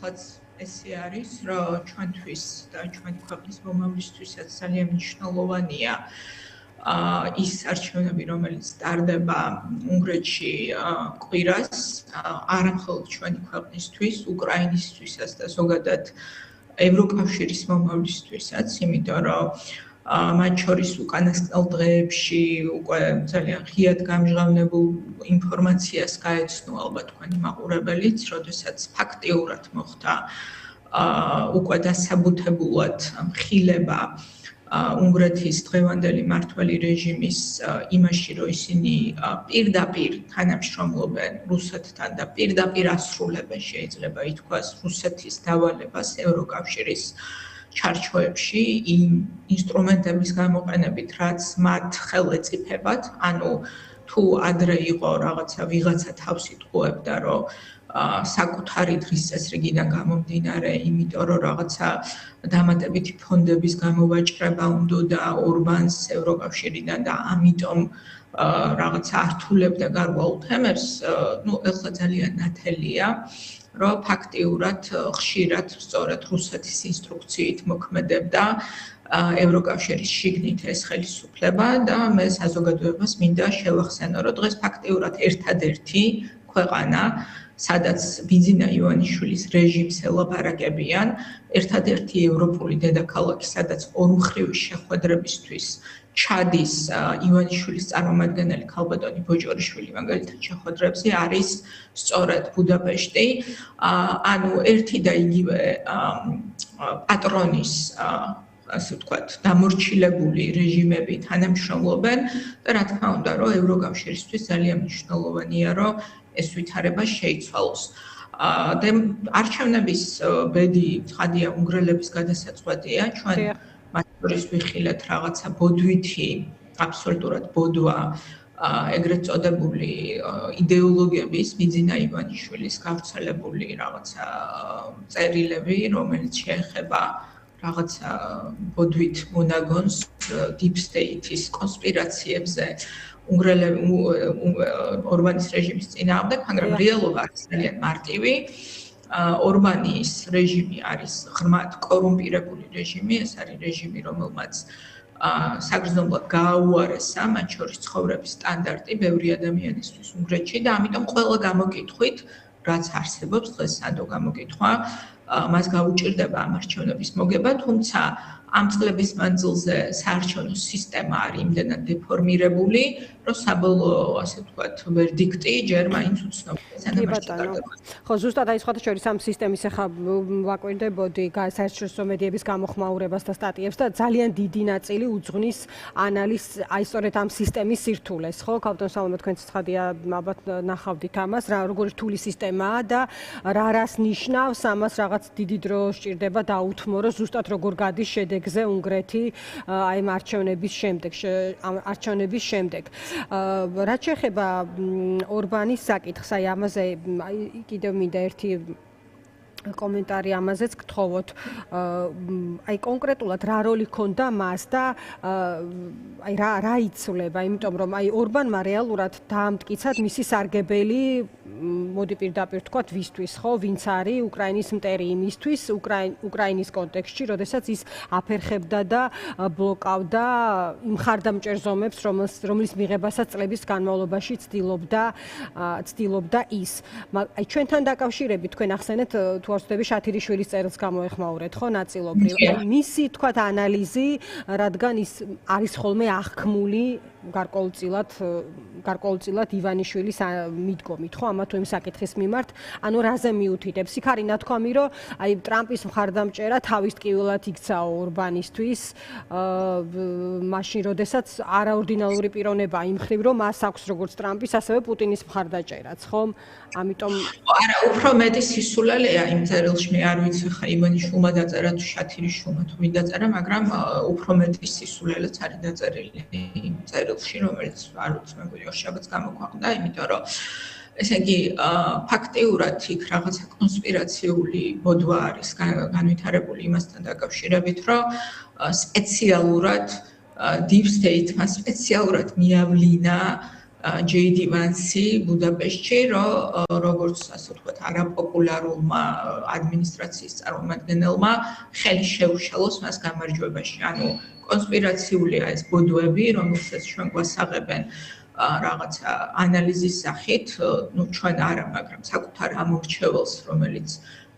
მართლაც ესე არის, რომ ჩვენთვის და ჩვენი ქვეყნის მომავლისთვისაც ძალიან მნიშვნელოვანია ის არჩევნები, რომელიც ტარდება უნგრეთში კვირას, არა მხოლოდ ჩვენი ქვეყნისთვის, უკრაინისთვისაც და ზოგადად ევროკავშირის მომავლისთვისაც, იმიტომ რომ მათ შორის უკანასკნელ დღეებში უკვე ძალიან ღიად გამჟღავნებულ ინფორმაციას გაეცნო ალბათ თქვენი მაყურებელიც, როდესაც ფაქტიურად მოხდა უკვე დასაბუთებულად მხილება უნგრეთის დღევანდელი მმართველი რეჟიმის იმაში, რომ ისინი პირდაპირ თანამშრომლობენ რუსეთთან და პირდაპირ ასრულებენ, შეიძლება ითქვას, რუსეთის დავალებას ევროკავშირის ჩარჩოებში იმ ინსტრუმენტების გამოყენებით, რაც მათ ხელეწიფებათ, ანუ თუ ადრე იყო ვიღაცა თავს იტყუებდა, რომ საკუთარი დღის წესრიგიდან გამომდინარე, იმიტომ რომ რაღაცა დამატებითი ფონდების გამოვაჭრება უნდოდა ორბანს ევროკავშირიდან და ამიტომ რაღაცა ართულებდა გარკვეულ თემებს, ეხლა ძალიან ნათელია, რომ ფაქტიურად ხშირად სწორედ რუსეთის ინსტრუქციით მოქმედებდა ევროკავშირის შიგნით ეს ხელისუფლება და მე საზოგადოებას მინდა შევახსენო, რომ დღეს ფაქტიურად ერთადერთი ქვეყანა, სადაც ბიძინა ივანიშვილის რეჟიმს ელაპარაკებიან, ერთადერთი ევროპული დედაქალაქი, სადაც ორმხრივი შეხვედრებისთვის ჩადის ივანიშვილის წარმომადგენელი ქალბატონი ბოჭორიშვილი მაგალითად შეხვედრებზე არის სწორედ ბუდაპეშტი, ანუ ერთი და იგივე პატრონის ასე ვთქვათ, დამორჩილებული რეჟიმები თანამშრომლობენ და რა თქმა უნდა, რომ ევროკავშირისთვის ძალიან მნიშვნელოვანია, რომ ეს ვითარება შეიცვალოს. და არჩევნების ბედი ცხადია უნგრელების გადასაწყვეტია, ჩვენ მათ შორის ვიხილეთ რაღაცა ბოდვითი, აბსოლუტურად ბოდვა ეგრეთ წოდებული იდეოლოგიების ბიძინა ივანიშვილის გავრცელებული რაღაცა წერილები, რომელიც შეეხება რაღაცა ბოდვით მონაგონს, deep state-ის კონსპირაციებზე ორბანის რეჟიმის წინააღმდეგ, მაგრამ რეალობა არის ძალიან მარტივი. ორბანის რეჟიმი არის ღრმად კორუმპირებული რეჟიმი, ეს არის რეჟიმი, რომელმაც საგრძნობლად გააუარესა მათ შორის ცხოვრების სტანდარტი ბევრი ადამიანისთვის უნგრეთში და ამიტომ ყველა გამოკითხვით, რაც არსებობს დღეს სადო გამოკითხვა, მას გაუჭირდება ამ არჩევნების მოგება, თუმცა ამ წლების მანძილზე საარჩევნო სისტემა არის იმდენად დეფორმირებული, რომ საბოლოო, ასე ვთქვათ, ვერდიქტი ჯერ მაინც უცნობია. ხო, ზუსტად აი სხვათა შორის ამ სისტემის ახლა ვაკვირდებოდი საერთაშორისო მედიების გამოხმაურებას და სტატიებს და ძალიან დიდი ნაწილი უძღვნის ანალიზს აი სწორედ ამ სისტემის სირთულეს, ხო? ქალბატონ სალომე, თქვენც ცხადია, ალბათ ნახავდით ამას, როგორი რთული სისტემაა და რას ნიშნავს, ამას რაღაც დიდი დრო სჭირდება დაუთმო, რომ ზუსტად როგორ გადის შედეგზე უნგრეთი აი ამ არჩევნების შემდეგ. რაც შეეხება ორბანის საკითხს, აი ამაზე კიდევ მინდა ერთი კომენტარი ამაზეც გთხოვოთ. აი კონკრეტულად რა როლი ჰქონდა მას და აი რა იცვლება, იმიტომ რომ აი ორბანმა რეალურად დაამტკიცა მისი სარგებელი, მოდი პირდაპირ ვთქვათ, ვისთვის, ხო, ვინც არის უკრაინის მტერი იმისთვის, უკრაინის კონტექსტში, როდესაც ის აფერხებდა და ბლოკავდა იმ ხარდამჭერ ზომებს, რომლის მიღებასაც წლების განმავლობაში ცდილობდა ის. აი ჩვენთან დაკავშირებით თქვენ ახსენეთ თუ არ ვცდები შათირიშვილის წერილს გამოეხმაურეთ, ხო, ნაწილობრივ. აი მისი თქვათ ანალიზი, რადგან ის არის ხოლმე აღქმული გარკვეულწილად ივანიშვილის მიდგომით, ხო, ამა თუ იმ საკითხის მიმართ, ანუ რაზე მიუთითებს? იქ არის ნათქვამი, რომ აი ტრამპის მხარდამჭერა თავის ტკივილად იქცა ორბანისთვის, მაშინ როდესაც არაორდინალური პიროვნება იმ მხრივ, რომ მას აქვს როგორც ტრამპის, ასევე პუტინის მხარდაჭერაც, ხო? ამიტომ არა, უფრო მეტი სისულელეა იმ წერილში, მე არ ვიცი ხა ივანიშვილმა დაწერა თუ შათირიშვილმა თუ ვინ დაწერა, მაგრამ უფრო მეტი სისულელეც არის დაწერილი იმ წერილში, რომელიც არ ვიცი, მეგონი შაბათს გამოქვეყნდა, იმიტომ რომ ესე იგი, ფაქტიურად იქ რაღაცა კონსპირაციული ბოდვა არის განვითარებული იმასთან დაკავშირებით, რომ სპეციალურად deep state-მა სპეციალურად მიავლინა JD Vance-ი ბუდაპეშტში, როგორც ასე ვთქვათ, არაპოპულარულმა ადმინისტრაციის წარმომადგენელმა ხელი შეუშალოს მას გამარჯვებაში. ანუ კონსპირაციულია ეს ბოდოები, რომელსაც ჩვენ გვასაღებენ რაღაცა ანალიზის სახით, ну ჩვენ არა, მაგრამ საკუთარ ამორჩეველს, რომელიც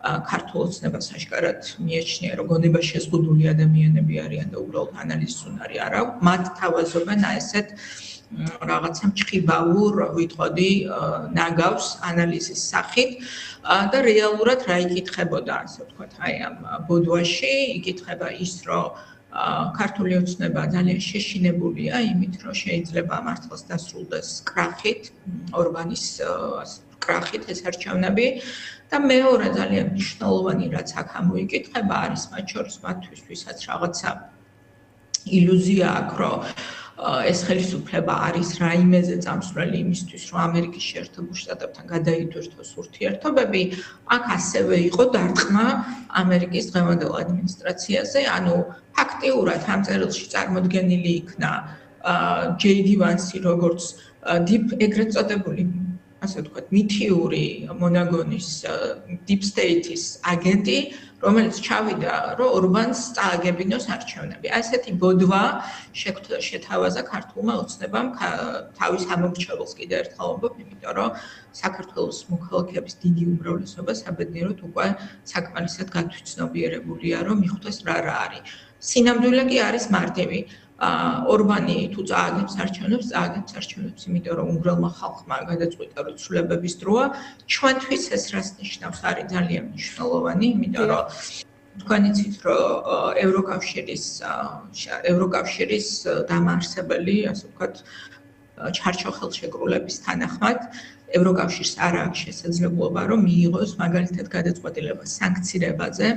ქართულ ოცნებას აშკარად მიაჩნია, რომ გონება შეზღუდული ადამიანები არიან და უბრალოდ ანალიზის უნარი არ აქვს, მათ თავაზობენ ესეთ რაღაცა მჭყიბაურ, ვიტყოდი, ნაგავს ანალიზის სახით და რეალურად რა იკითხებოდა, ასე ვთქვათ, აი ამ ბოდვაში, იკითხება ის, რომ ქართული ოცნება ძალიან შეშინებულია იმით, რომ შეიძლება მართლაც დასრულდეს კრახით, ორბანის კრახით ეს არჩევნები და მეორე ძალიან მნიშვნელოვანი რაც აქ ამოიკითხება არის მათ შორის მათთვის, ვისაც რაღაცა ილუზია აქვს, რომ ეს ხელისუფლება არის რაიმეზე წამსვლელი იმისთვის, რომ ამერიკის შეერთებულ შტატებთან გადაიდვირთოს ურთიერთობები, აქ ასევე იყო დარტყმა ამერიკის დღევანდელ ადმინისტრაციაზე, ანუ ფაქტიურად ამ წერილში წარმოდგენილი იქნა JD Vance-ი როგორც ეგრეთ წოდებული ასე ვთქვათ, მითიური მონაგონის Deep State-ის აგენტი, რომელიც ჩავიდა, რომ ორბანს წააგებინოს არჩევნები. ასეთი ბოდვა შეთავაზა ქართულმა ოცნებამ თავის ამორჩეველს კიდევ ერთხელ ვამბობ, იმიტომ რომ საქართველოს მოქალაქეების დიდი უმრავლესობა საბედნიეროდ უკვე საკმარისად გათვითცნობიერებულია, რომ მიხვდეს რა არის. სინამდვილე კი არის მარტივი. ორბანი თუ წააგებს არჩევნებს, იმიტომ რომ უნგრელმა ხალხმა გადაწყვიტა, რომ ცვლილებების დროა, ჩვენთვის ეს რას ნიშნავს, არის ძალიან მნიშვნელოვანი, იმიტომ რომ თქვენ იცით, რომ ევროკავშირის დამაარსებელი, ასე ვთქვათ, ჩარჩო ხელშეკრულების თანახმად ევროკავშირს არ აქვს შესაძლებლობა, რომ მიიღოს მაგალითად გადაწყვეტილება სანქცირებაზე,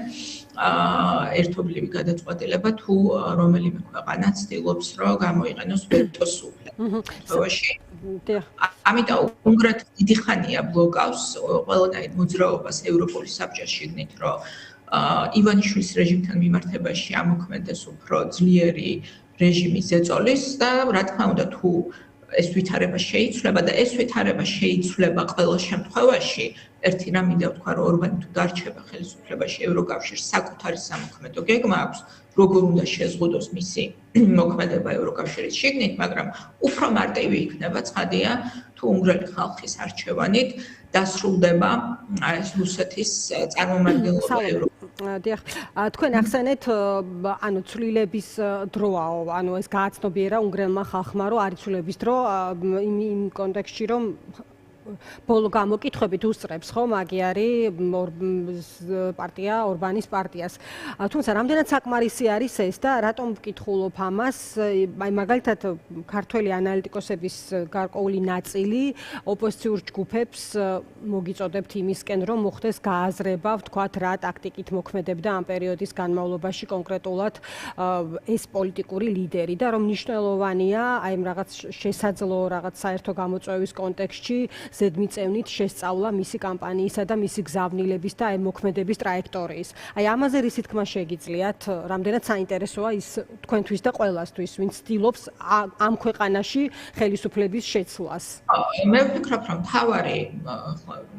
ერთობლივი გადაწყვეტილება თუ რომელიმე ქვეყანა ცდილობს, რომ გამოიყენოს ვეტოს უფლება. ამიტომ უნგრეთი დიდი ხანია ბლოკავს ყველანაირ მოძრაობას ევროპული საბჭოს შიგნით, რომ ივანიშვილის რეჟიმთან მიმართებაში ამოქმედდეს უფრო ძლიერი რეჟიმი ზეწოლის და რა თქმა უნდა თუ ეს ვითარება შეიცვლება და ეს ვითარება შეიცვლება ყველა შემთხვევაში, ერთი რამ მინდა ვთქვა, რომ ორბანი თუ დარჩება ხელისუფლებაში, ევროკავშირს საკუთარი სამოქმედო გეგმა აქვს, როგორ უნდა შეზღუდოს მისი მოქმედება ევროკავშირის შიგნით, მაგრამ უფრო მარტივი იქნება, ცხადია, თუ უნგრელი ხალხის არჩევანით დასრულდება ეს რუსეთის წარმომადგენლობა ევროპაში. დიახ, თქვენ ახსენეთ, ანუ ცვლილების დროაო, ანუ ეს გააცნობიერა უნგრელმა ხალხმა, რომ არის ცვლილების დრო იმ კონტექსტში, რომ ბოლო გამოკითხვებით უსწრებს, ხო, მაგი არის პარტია ორბანის პარტიას. თუმცა რამდენად საკმარისი არის ეს და რატომ ვკითხულობ ამას? აი მაგალითად ქართველი ანალიტიკოსების გარკვეული ნაწილი ოპოზიციურ ჯგუფებს მოგიწოდებთ იმისკენ, რომ მოხდეს გააზრება, ვთქვათ, რა ტაქტიკით მოქმედებდა ამ პერიოდის განმავლობაში კონკრეტულად ეს პოლიტიკური ლიდერი და რომ მნიშვნელოვანია აი რაღაც შესაძლო რაღაც საერთო გამოწვევის კონტექსტში ზედმიწევნით შესწავლა მისი კამპანიისა და მისი გზავნილების და აი მოქმედების ტრაექტორიის. აი ამაზე რისი თქმა შეგიძლიათ, რამდენად საინტერესოა ის თქვენთვის და ყველასთვის, ვინც ცდილობს ამ ქვეყანაში ხელისუფლების შეცვლას. მე ვფიქრობ, რომ თავარი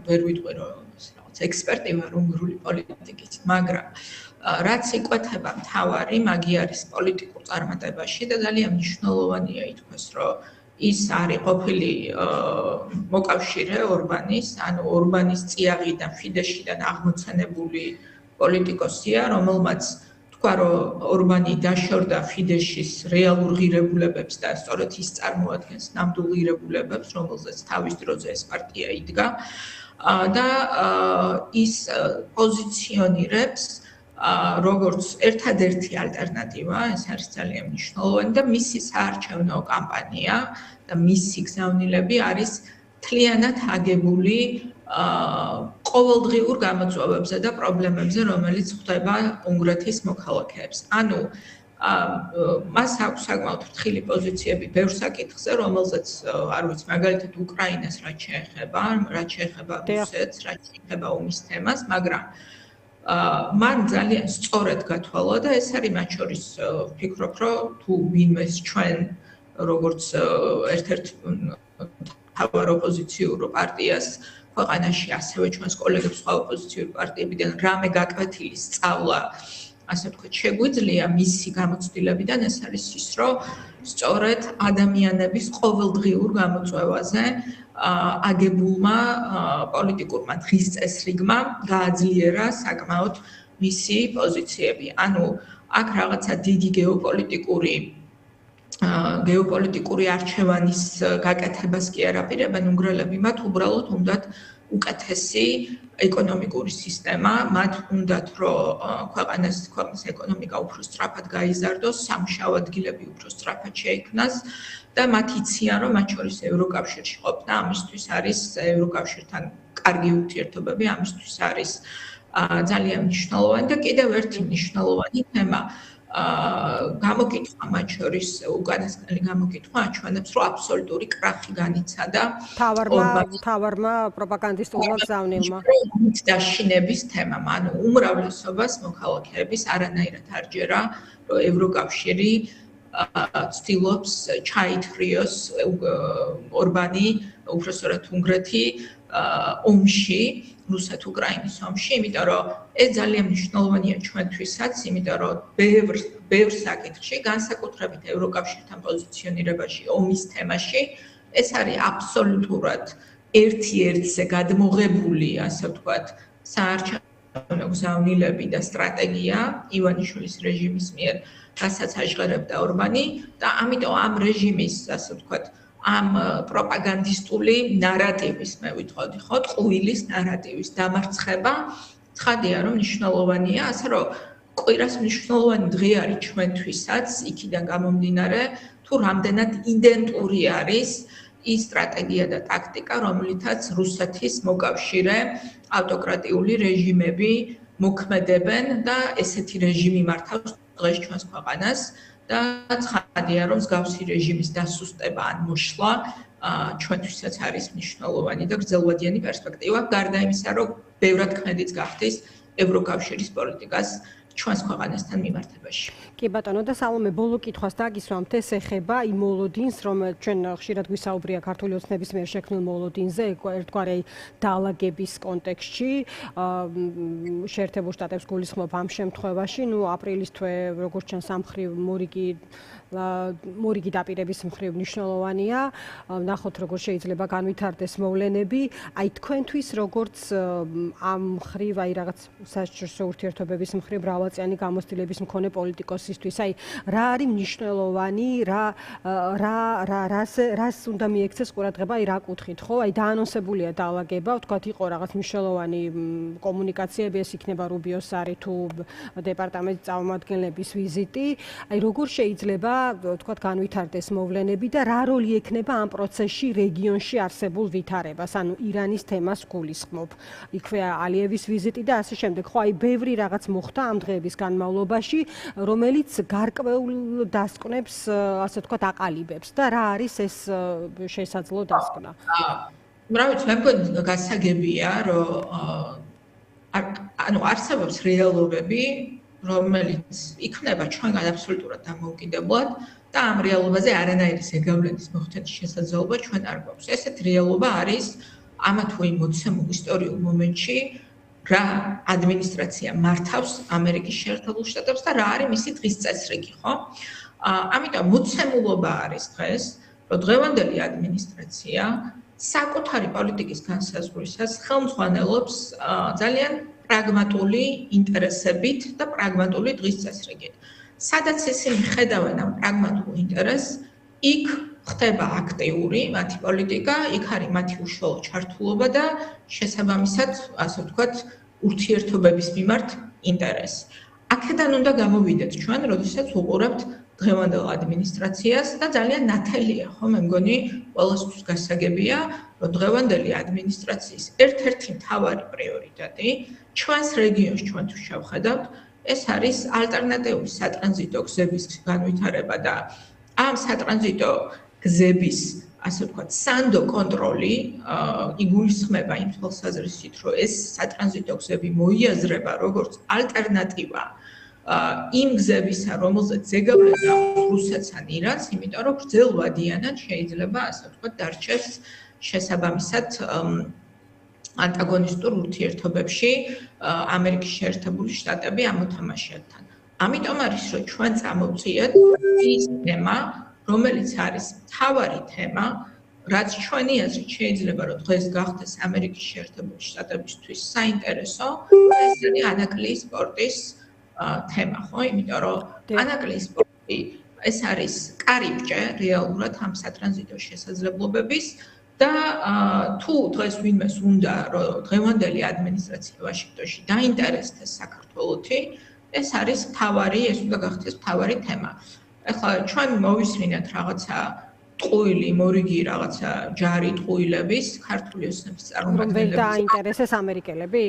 ვერ ვიტყვი, რომ რაღაც ექსპერტი ვარ უნგრული პოლიტიკის, მაგრამ რაც იკვეთება თავარი მაგი არის პოლიტიკურ წარმატებაში და ძალიან მნიშვნელოვანია ითქვას, რომ ის არის ყოფილი მოკავშირე ორბანის, ანუ ორბანის წიაღიდან, ფიდეშიდან აღმოცენებული პოლიტიკოსია, რომელმაც თქვა, რომ ორბანი დაშორდა ფიდეშის რეალურ ღირებულებებს და სწორედ ის წარმოადგენს ნამდვილ ღირებულებებს, რომელზეც თავის დროზე ეს პარტია იდგა და ის პოზიციონირებს როგორც ერთადერთი ალტერნატივა, ეს არის ძალიან მნიშვნელოვანი და მისი საარჩევნო კამპანია და მისი გზავნილები არის მთლიანად აგებული ყოველდღიურ გამოწვევებზე და პრობლემებზე, რომელიც ხვდება უნგრეთის მოქალაქეებს. ანუ მას აქვს საკმაოდ ფრთხილი პოზიციები ბევრ საკითხზე, რომელზეც არ ვიცი, მაგალითად უკრაინას რაც შეეხება რუსეთს, რაც შეეხება ომის თემას, მაგრამ მან ძალიან სწორად გათვალა და ეს არის მათ შორის ვფიქრობ, რომ თუ ვინმეს ჩვენ როგორც ერთ-ერთ თავარ ოპოზიციურ პარტიას ქვეყანაში, ასევე ჩვენს კოლეგებს სხვა ოპოზიციურ პარტიებიდან რამე გაკვეთილი სწავლა, ასე ვთქვათ, შეგვიძლია მისი გამოცდილებიდან, ეს არის ის, რომ სწორედ ადამიანების ყოველდღიურ გამოწვევაზე აგებულმა პოლიტიკურმა დღის წესრიგმა გააძლიერა საკმაოდ მისი პოზიციები. ანუ აქ რაღაცა დიდი გეოპოლიტიკური არჩევანის გაკეთებას კი არ აპირებენ უნგრელები, მათ უბრალოდ უნდათ უკეთესი ეკონომიკური სისტემა, მათ უნდათ, რომ ქვეყნის ეკონომიკა უფრო სწრაფად გაიზარდოს, სამუშაო ადგილები უფრო სწრაფად შეიქმნას და მათ იციან, რომ მათ შორის ევროკავშირში ყოფნა ამისთვის არის ევროკავშირთან კარგი ურთიერთობები, ამისთვის არის ძალიან მნიშვნელოვანი და კიდევ ერთი მნიშვნელოვანი თემა გამოკითხვა მათ შორის უკანასკნელი გამოკითხვა აჩვენებს, რომ აბსოლუტური კრახი განიცადა თავარმა პროპაგანდისტულმა გზავნილმა დაშინების თემამ. ანუ უმრავლესობას მოქალაქეების არანაირად არ ჯერა, რომ ევროკავშირი ცდილობს ჩაითრიოს ორბანი, უბრალოდ უნგრეთი ომში, რუსეთ-უკრაინის ომში, იმიტომ რომ ეს ძალიან მნიშვნელოვანია ჩვენთვისაც, იმიტომ რომ ბევრ საკითხში, განსაკუთრებით ევროკავშირთან პოზიციონირებაში, ომის თემაში, ეს არის აბსოლუტურად ერთ-ერთზე გადმოღებული, ასე ვთქვათ, საარჩევნო გზავნილები და სტრატეგია ივანიშვილის რეჟიმის მიერ, რასაც აჟღერებდა ორბანი და ამიტომ ამ რეჟიმის, ასე ვთქვათ, ამ პროპაგანდისტული ნარატივის, მე ვიტყოდი ხო, ტყუილის ნარატივის დამარცხება, ცხადია, რომ მნიშვნელოვანია, ასე რომ კვირას მნიშვნელოვანი დღე არის ჩვენთვისაც, იქიდან გამომდინარე, თუ რამდენად იდენტური არის ის სტრატეგია და ტაქტიკა, რომლითაც რუსეთის მოკავშირე ავტოკრატიული რეჟიმები მოქმედებენ და ესეთი რეჟიმი მართავს დღეს ჩვენს ქვეყანას. და ცხადია, რომ მსგავსი რეჟიმის დასუსტება ან მოშლა ჩვენთვისაც არის მნიშვნელოვანი და გრძელვადიანი პერსპექტივა, გარდა იმისა, რომ ბევრად ქმედიც გახდის ევროკავშირის პოლიტიკას ჩვენს ქვეყანასთან მიმართებაში. კი ბატონო, და სალომე, ბოლო კითხვას დაგისვამთ, ეს ეხება იმ მოლოდინს, რომ ჩვენ ხშირად გვისაუბრია ქართული ოცნების მიერ შექმნილ მოლოდინზე, ერთგვარი დაალაგების კონტექსტში, შეერთებულ შტატებს გულისხმობ ამ შემთხვევაში, აპრილის თვე, როგორც ჩანს, სამხრივ მორიგი დაპირების მხრივ მნიშვნელოვანია, ნახოთ როგორ შეიძლება განვითარდეს მოვლენები, აი თქვენთვის როგორც ამ მხრივ, აი რაღაც საერთაშორისო ურთიერთობების მხრივ მრავალწლიანი გამოცდილების მქონე პოლიტიკოსისთვის, აი რა არის მნიშვნელოვანი, რას უნდა მიექცეს ყურადღება, აი რა კუთხით, ხო? აი დაანონსებულია დაალაგება, ვთქვათ, იყო რაღაც მნიშვნელოვანი კომუნიკაციები, ეს იქნება რუბიოს არი თუ დეპარტამენტის წარმომადგენლების ვიზიტი, აი როგორ შეიძლება ვთქვათ, განვითარდეს მოვლენები და რა როლი ექნება ამ პროცესში რეგიონში არსებულ ვითარებას, ანუ ირანის თემას გულისხმობ. იქვე ალიევის ვიზიტი და ასე შემდეგ. ხო, აი ბევრი რაღაც მოხდა ამ დღეების განმავლობაში, რომელიც გარკვეულ დასკვნებს, ასე ვთქვათ, აყალიბებს და რა არის ეს შესაძლო დასკვნა? რა ვიცი, მე მგონი გასაგებია, რომ ანუ არსებობს რეალობები, რომელიც იქნება ჩვენგან აბსოლუტურად დამოუკიდებლად და ამ რეალობაზე არანაირი ზეგავლენის მოხდენის შესაძლებლობა ჩვენ არ გვაქვს. ესეთი რეალობა არის ამა თუ იმ მოცემულ ისტორიულ მომენტში, რა ადმინისტრაცია მართავს ამერიკის შეერთებულ შტატებს და რა არის მისი დღის წესრიგი, ხო? ამიტომ მოცემულობა არის დღეს, რომ დღევანდელი ადმინისტრაცია საკუთარი პოლიტიკის განსაზღვრისას ხელმძღვანელობს ძალიან პრაგმატული ინტერესებით და პრაგმატული დღის წესრიგით. სადაც ისინი ხედავენ ამ პრაგმატულ ინტერესს, იქ ხდება აქტიური მათი პოლიტიკა, იქ არის მათი უშუალო ჩართულობა და შესაბამისად, ასე ვთქვათ, ურთიერთობების მიმართ ინტერესი. აქედან უნდა გამოვიდეთ ჩვენ, როდესაც ვუყურებთ დღევანდელ ადმინისტრაციას და ძალიან ნათელია, ხო, მე მგონი ყველასთვის გასაგებია, რომ დღევანდელი ადმინისტრაციის ერთ-ერთი მთავარი პრიორიტეტი ჩვენს რეგიონს ჩვენთვის შევხედავთ, ეს არის ალტერნატიული სატრანზიტო გზების განვითარება და ამ სატრანზიტო გზების, ასე ვთქვათ, სანდო კონტროლი იგულისხმება იმ თვალსაზრისით, რომ ეს სატრანზიტო გზები მოიაზრება როგორც ალტერნატივა იმ გზებისა, რომელზეც ზეგავლენა რუსეთს ან ირანს, იმიტომ რომ გრძელვადიანად შეიძლება, ასე ვთქვათ, დარჩეს შესაბამისად ანტაგონისტურ ურთიერთობებში ამერიკის შეერთებული შტატები ამ მოთამაშეებთან. ამიტომ არის, რომ ჩვენ წამოვწიეთ ის თემა, რომელიც არის მთავარი თემა, რაც ჩვენი აზრით შეიძლება, რომ დღეს გახდეს ამერიკის შეერთებული შტატებისთვის საინტერესო, ეს არის ანაკლიის სპორტის თემა, ხო? იმიტომ რომ ანაკლიის სპორტი ეს არის კარიბჭე რეალურად ამ სატრანზიტო შესაძლებლობების და თუ დღეს ვინმეს უნდა რომ დღევანდელი ადმინისტრაცია ვაშინგტონში დაინტერესდეს საქართველოთი, ეს არის მთავარი, ეს უნდა გახდეს მთავარი თემა. ახლა ჩვენ მოვისმინეთ რაღაცა ტყუილი, მორიგი რაღაცა ჯარი ტყუილების ქართული ოცნების წარმომადგენლების. რომ დაინტერესეს ამერიკელები?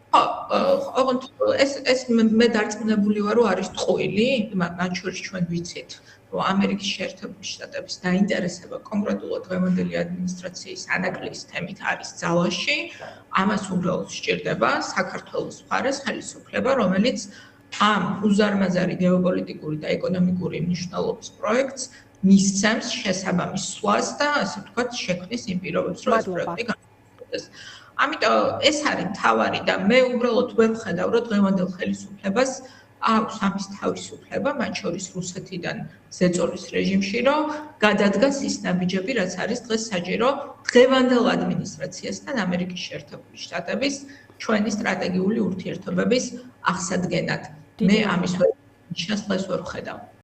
ოღონდ ეს მე დარწმუნებული ვარ, რომ არის ტყუილი, მათ შორის ჩვენ ვიცით, რომ ამერიკის შეერთებული შტატების დაინტერესება კონკრეტულად დღევანდელი ადმინისტრაციის ანაკლიის თემით არის ძალაში, ამას უბრალოდ სჭირდება საქართველოს მხარეს ხელისუფლება, რომელიც ამ უზარმაზარი გეოპოლიტიკური და ეკონომიკური მნიშვნელობის პროექტს მისცემს შესაბამის სვლას და ასე ვთქვათ, შექმნის იმ პირობებს, რომ ეს პროექტი განვითარდეს. ამიტომ ეს არის მთავარი და მე უბრალოდ ვერ ვხედავ, რომ დღევანდელ ხელისუფლებას აქვს ამის თავისუფლება, მათ შორის რუსეთიდან ზეწოლის რეჟიმში, რომ გადადგას ის ნაბიჯები, რაც არის დღეს საჭირო დღევანდელ ადმინისტრაციასთან ამერიკის შეერთებული შტატების ჩვენი სტრატეგიული ურთიერთობების აღსადგენად. მე ამის ნიშნას დღეს ვერ ვხედავ.